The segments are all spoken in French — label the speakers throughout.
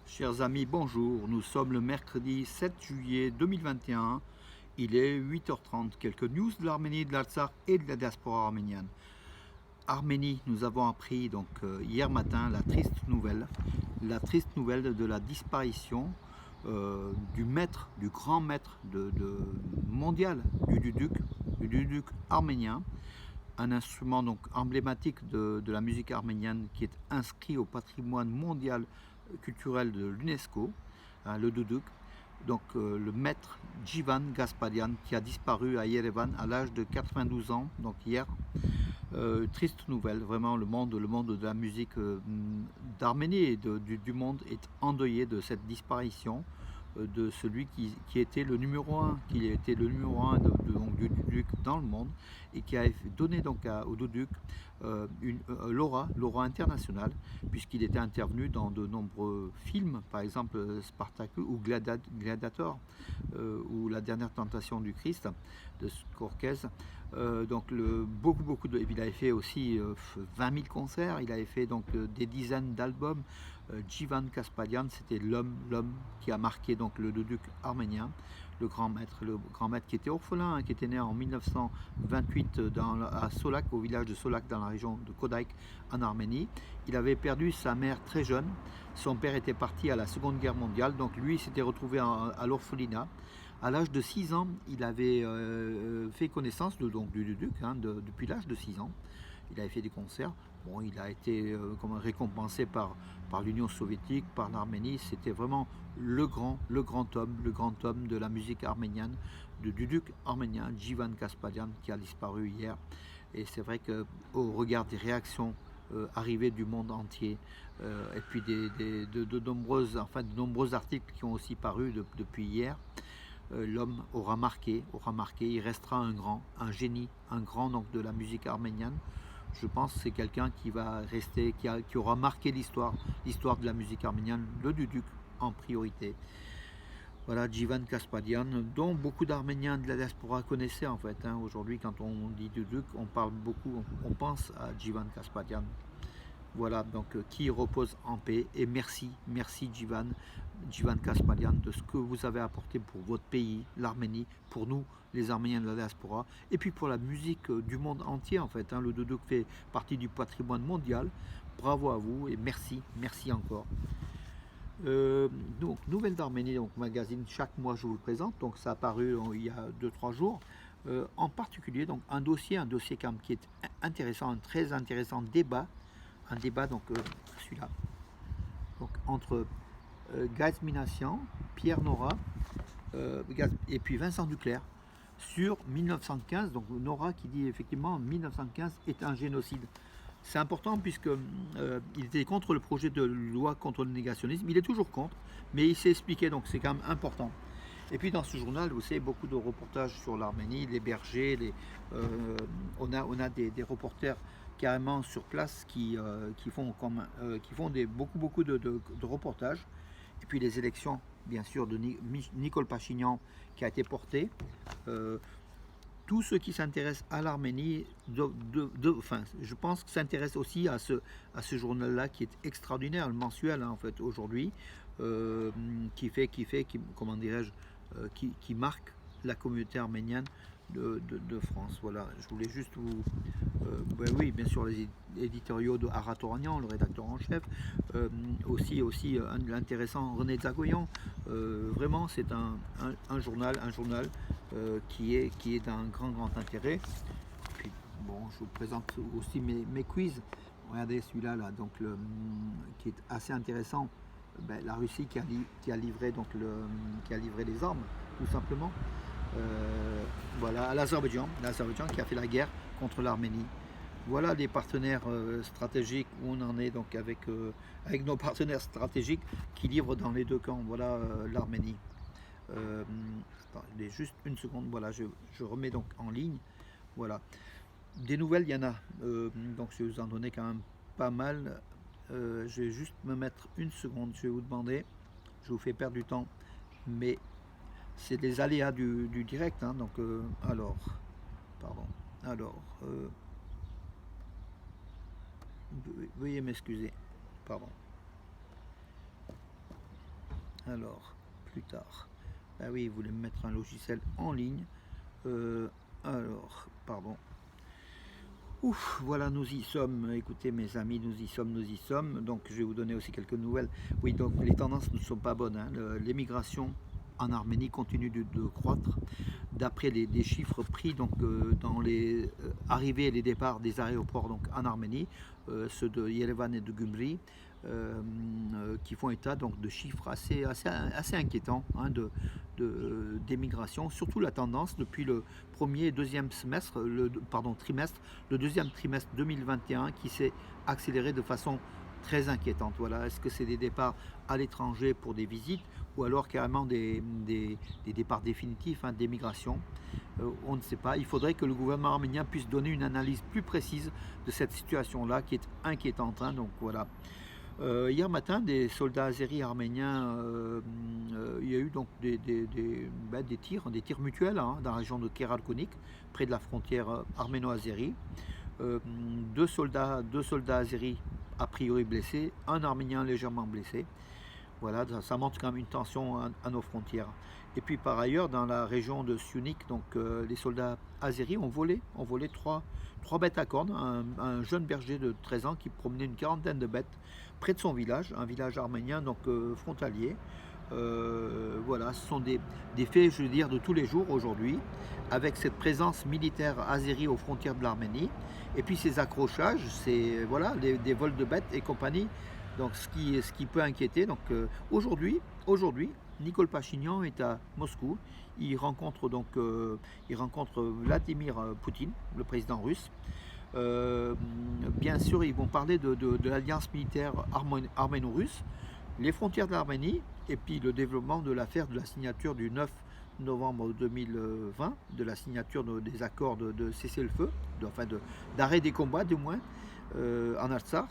Speaker 1: Chers amis, bonjour. Nous sommes le mercredi 7 juillet 2021. Il est 8h30. Quelques news de l'Arménie, de l'Artsakh et de la diaspora arménienne. Arménie, nous avons appris hier matin la triste nouvelle de la disparition du grand maître mondial du duduk arménien, un instrument donc emblématique de la musique arménienne qui est inscrit au patrimoine mondial culturel de l'UNESCO, hein, le duduk. Donc le maître Jivan Gasparian qui a disparu à Yerevan à l'âge de 92 ans, donc hier. Triste nouvelle, vraiment le monde de la musique d'Arménie et du monde est endeuillé de cette disparition de celui qui était le numéro un, qui a été le numéro un du duduk dans le monde et qui a donné donc au duduk une l'aura internationale, puisqu'il était intervenu dans de nombreux films, par exemple Spartacus ou Gladiator ou La dernière tentation du Christ de Scorsese. Donc il avait fait aussi 20 000 concerts, il avait fait donc des dizaines d'albums. Jivan Kasparian, c'était l'homme qui a marqué donc le duduk arménien, le grand maître qui était orphelin, hein, qui était né en 1928 à Solak, au village de Solak dans la région de Kodaik en Arménie. Il avait perdu sa mère très jeune, son père était parti à la Seconde Guerre mondiale, donc lui s'était retrouvé à l'orphelinat. À l'âge de 6 ans, il avait fait connaissance du duduk, hein, depuis l'âge de 6 ans. Il avait fait des concerts. Bon, il a été récompensé par l'Union soviétique, par l'Arménie. C'était vraiment le grand homme de la musique arménienne, de duduk arménien, Jivan Kasparian, qui a disparu hier. Et c'est vrai qu'au regard des réactions arrivées du monde entier, et puis de nombreux articles qui ont aussi paru depuis hier, l'homme aura marqué, il restera un génie, un grand donc de la musique arménienne. Je pense que c'est quelqu'un qui va rester, qui aura marqué l'histoire de la musique arménienne, le duduk en priorité. Voilà, Jivan Kasparian, dont beaucoup d'Arméniens de la diaspora connaissaient en fait. Hein. Aujourd'hui, quand on dit duduk, on parle beaucoup, on pense à Jivan Kasparian. Voilà, donc qui repose en paix et merci Jivan Kasparian, de ce que vous avez apporté pour votre pays, l'Arménie, pour nous, les Arméniens de la diaspora, et puis pour la musique du monde entier en fait. Hein. Le duduk fait partie du patrimoine mondial. Bravo à vous et merci encore. Donc, Nouvelles d'Arménie, donc magazine, chaque mois je vous le présente, donc ça a apparu il y a 2-3 jours. En particulier, donc un dossier qui est intéressant, un très intéressant débat. Un débat, donc celui-là, donc entre Gaz Minassian, Pierre Nora et puis Vincent Duclerc sur 1915. Donc Nora qui dit effectivement 1915 est un génocide. C'est important puisque il était contre le projet de loi contre le négationnisme. Il est toujours contre, mais il s'est expliqué, donc c'est quand même important. Et puis dans ce journal, vous savez, beaucoup de reportages sur l'Arménie, les bergers, on a des reporters carrément sur place qui font beaucoup de reportages. Et puis les élections, bien sûr, de Nicole Pachinian qui a été portée. Tous ceux qui s'intéressent à l'Arménie, je pense que s'intéressent aussi à ce journal-là qui est extraordinaire, le mensuel hein, en fait aujourd'hui, comment dirais-je, qui marque la communauté arménienne de France. Voilà, je voulais juste vous... oui, bien sûr, les éditoriaux de Arat Oranian, le rédacteur en chef, aussi l'intéressant René Zagoyan. Vraiment, c'est un journal qui est d'un grand intérêt. Puis, bon, je vous présente aussi mes quiz. Regardez celui-là, là, donc, qui est assez intéressant. Ben, la Russie qui a livré les armes, tout simplement. Voilà, à l'Azerbaïdjan qui a fait la guerre contre l'Arménie. Voilà des partenaires stratégiques où on en est donc avec nos partenaires stratégiques qui livrent dans les deux camps. Voilà l'Arménie. Attendez juste une seconde. Voilà, je remets donc en ligne. Voilà. Des nouvelles, il y en a. Donc je vais vous en donner quand même pas mal. Je vais juste me mettre une seconde. Je vais vous demander. Je vous fais perdre du temps, mais c'est des aléas du direct, hein, donc veuillez m'excuser, pardon. Alors, plus tard. Ah oui, il voulait me mettre un logiciel en ligne. Alors, pardon. Ouf, voilà, nous y sommes. Écoutez, mes amis, nous y sommes, nous y sommes. Donc, je vais vous donner aussi quelques nouvelles. Oui, donc les tendances ne sont pas bonnes, hein. L'émigration en Arménie continue de croître. D'après des chiffres pris donc, dans les arrivées et les départs des aéroports donc, en Arménie, ceux de Yerevan et de Gümri, qui font état donc, de chiffres assez inquiétants hein, d'émigration, surtout la tendance depuis le premier et deuxième semestre, trimestre, le deuxième trimestre 2021 qui s'est accéléré de façon très inquiétante. Voilà, est-ce que c'est des départs à l'étranger pour des visites ou alors carrément des départs définitifs hein, d'émigration? On ne sait pas. Il faudrait que le gouvernement arménien puisse donner une analyse plus précise de cette situation-là qui est inquiétante. Hein, donc voilà. Hier matin, des soldats azéris arméniens, il y a eu donc des tirs mutuels hein, dans la région de Keralkonik, près de la frontière arméno-azérie. Deux soldats azéris a priori blessés, un arménien légèrement blessé. Voilà, ça montre quand même une tension à nos frontières. Et puis par ailleurs, dans la région de Syunik, donc les soldats azéris ont volé trois bêtes à cornes, un jeune berger de 13 ans qui promenait une quarantaine de bêtes près de son village, un village arménien donc frontalier. Voilà, ce sont des faits, je veux dire, de tous les jours aujourd'hui, avec cette présence militaire azérie aux frontières de l'Arménie, et puis ces accrochages, voilà, des vols de bêtes et compagnie. Donc ce qui peut inquiéter. Donc aujourd'hui, Nicole Pachinian est à Moscou. Il rencontre Vladimir Poutine, le président russe. Bien sûr, ils vont parler de l'alliance militaire arméno-russe, les frontières de l'Arménie, et puis le développement de l'affaire de la signature du 9 novembre 2020, de la signature des accords de cessez-le-feu, d'arrêt des combats du moins, en Artsakh,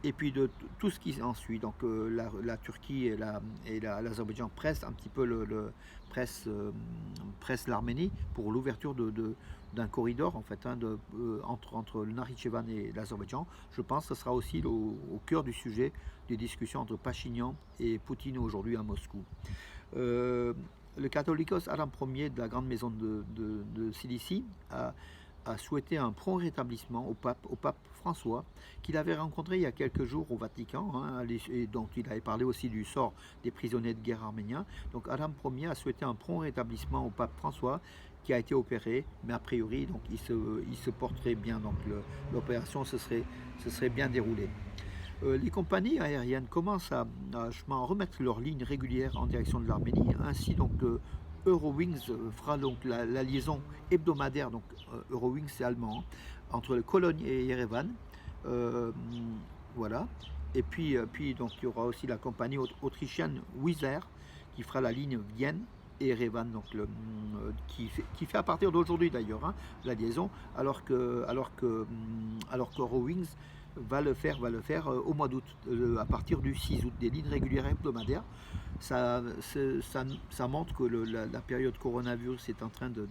Speaker 1: et puis de tout ce qui s'ensuit. Donc la Turquie et l'Azerbaïdjan pressent un petit peu pressent l'Arménie pour l'ouverture d'un corridor en fait, hein, entre le Nakhitchevan et l'Azerbaïdjan. Je pense que ce sera aussi au cœur du sujet des discussions entre Pachinian et Poutine aujourd'hui à Moscou. Le catholicos Adam Ier de la grande maison de Cilicie a souhaité un prompt rétablissement au pape François, qu'il avait rencontré il y a quelques jours au Vatican, hein, et dont il avait parlé aussi du sort des prisonniers de guerre arméniens. Donc Adam Ier a souhaité un prompt rétablissement au pape François, qui a été opéré, mais a priori donc, il se porterait bien, donc l'opération se serait bien déroulée. Les compagnies aériennes commencent à remettre leurs lignes régulières en direction de l'Arménie, ainsi donc Eurowings fera donc la liaison hebdomadaire, donc Eurowings c'est allemand, hein, entre Cologne et Yerevan, voilà. Et puis donc il y aura aussi la compagnie autrichienne Wizz Air qui fera la ligne Vienne et Yerevan, donc qui fait à partir d'aujourd'hui d'ailleurs hein, la liaison, alors que Eurowings va le faire au mois d'août, à partir du 6 août, des lignes régulières hebdomadaires. Ça montre que la période coronavirus est en train de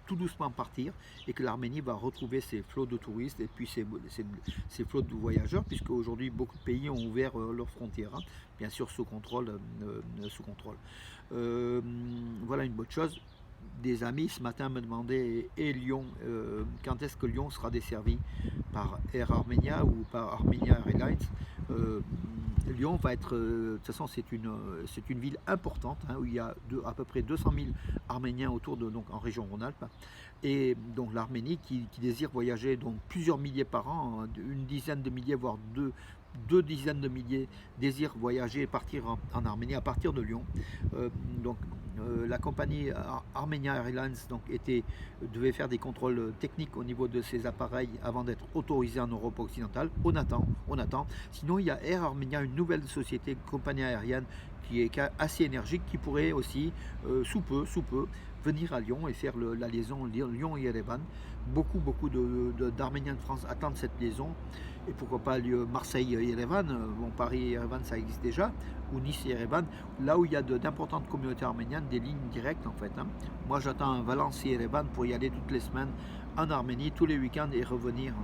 Speaker 1: tout doucement partir et que l'Arménie va retrouver ses flots de touristes et puis ses flots de voyageurs, puisque aujourd'hui beaucoup de pays ont ouvert leurs frontières, hein, bien sûr sous contrôle. Voilà une bonne chose. Des amis ce matin me demandaient, et Lyon, quand est-ce que Lyon sera desservi par Air Armenia ou par Armenia Airlines? Lyon va être, de toute façon c'est une ville importante hein, où il y a à peu près 200 000 Arméniens autour donc en région Rhône-Alpes, et donc l'Arménie qui désire voyager donc plusieurs milliers par an, hein, une dizaine de milliers voire deux dizaines de milliers désirent voyager et partir en Arménie à partir de Lyon. La compagnie Armenia Airlines donc, devait faire des contrôles techniques au niveau de ses appareils avant d'être autorisée en Europe occidentale. On attend. Sinon, il y a Air Armenia, une nouvelle société, compagnie aérienne qui est assez énergique, qui pourrait aussi, sous peu, venir à Lyon et faire la liaison Lyon-Yerevan. Beaucoup d'Arméniens de France attendent cette liaison. Et pourquoi pas Marseille-Yerevan, bon, Paris-Yerevan ça existe déjà, ou Nice-Yerevan, là où il y a d'importantes communautés arméniennes, des lignes directes en fait. Hein. Moi j'attends un Valence-Yerevan pour y aller toutes les semaines en Arménie, tous les week-ends et revenir.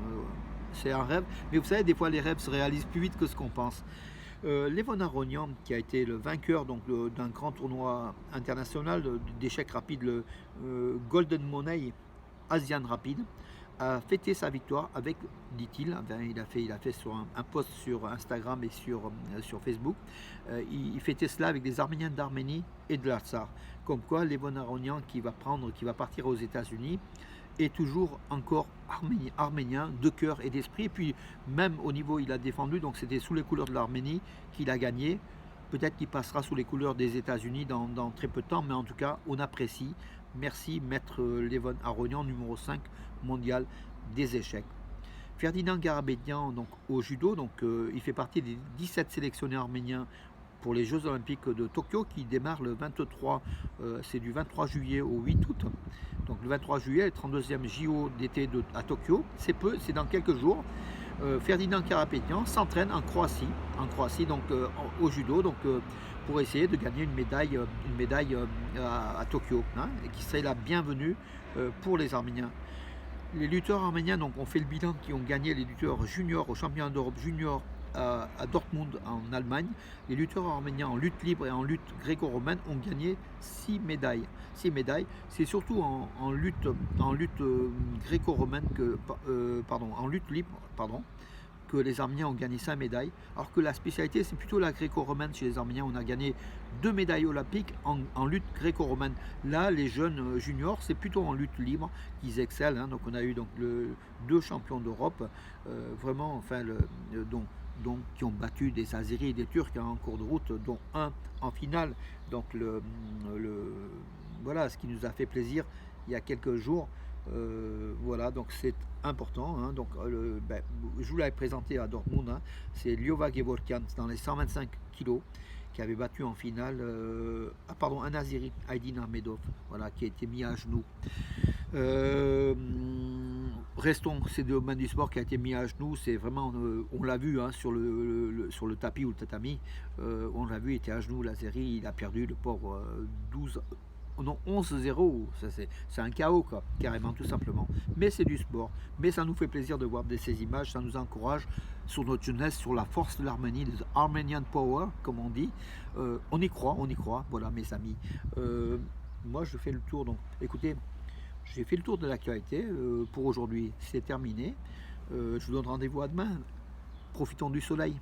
Speaker 1: C'est un rêve, mais vous savez, des fois les rêves se réalisent plus vite que ce qu'on pense. Levon Aronian, qui a été le vainqueur d'un grand tournoi international d'échecs rapides, le Golden Money Asian Rapid, a fêté sa victoire avec, dit-il, il a fait sur un post sur Instagram et sur Facebook, il fêtait cela avec des Arméniens d'Arménie et de l'Artsakh. Comme quoi, Levon Aronian, qui va partir aux États-Unis, est toujours encore arménien de cœur et d'esprit. Et puis même au niveau, il a défendu, donc c'était sous les couleurs de l'Arménie qu'il a gagné. Peut-être qu'il passera sous les couleurs des États-Unis dans très peu de temps, mais en tout cas, on apprécie. Merci, maître Levon Aronian, numéro 5 mondial des échecs. Ferdinand Garabedian, donc au judo, donc il fait partie des 17 sélectionnés arméniens pour les Jeux Olympiques de Tokyo qui démarrent le 23, c'est du 23 juillet au 8 août. Donc le 23 juillet, le 32e JO d'été à Tokyo, c'est dans quelques jours. Ferdinand Karapetian s'entraîne en Croatie donc au judo, donc pour essayer de gagner une médaille à Tokyo, hein, et qui serait la bienvenue pour les Arméniens. Les lutteurs arméniens donc, ont fait le bilan, qui ont gagné les lutteurs juniors au championnat d'Europe junior à Dortmund en Allemagne. Les lutteurs arméniens en lutte libre et en lutte gréco-romaine ont gagné 6 médailles. 6 médailles, c'est surtout en lutte gréco-romaine en lutte libre, que les Arméniens ont gagné 5 médailles, alors que la spécialité c'est plutôt la gréco-romaine. Chez les Arméniens, on a gagné 2 médailles olympiques en lutte gréco-romaine. Là, les jeunes juniors, c'est plutôt en lutte libre qu'ils excellent, hein. Donc on a eu donc 2 champions d'Europe, vraiment, enfin, qui ont battu des Azeris et des Turcs, hein, en cours de route, dont un en finale. Donc voilà, ce qui nous a fait plaisir il y a quelques jours. Voilà, donc c'est important, hein. Donc je vous l'avais présenté à Dortmund, hein. C'est Liova Gevorkian dans les 125 kg qui avait battu en finale un Azeri, Aydin Ahmedov, voilà, qui a été mis à genoux. Restons, c'est le domaine du sport qui a été mis à genoux. C'est vraiment, on l'a vu, hein, sur le tapis ou le tatami, on l'a vu, il était à genoux, l'Azeri, il a perdu, le pauvre, 11-0, c'est un chaos, quoi, carrément, tout simplement. Mais c'est du sport, mais ça nous fait plaisir de voir ces images, ça nous encourage sur notre jeunesse, sur la force de l'Arménie, de Armenian Power, comme on dit. On y croit, voilà, mes amis. Moi, je fais le tour, donc écoutez, j'ai fait le tour de l'actualité pour aujourd'hui, c'est terminé. Je vous donne rendez-vous à demain. Profitons du soleil.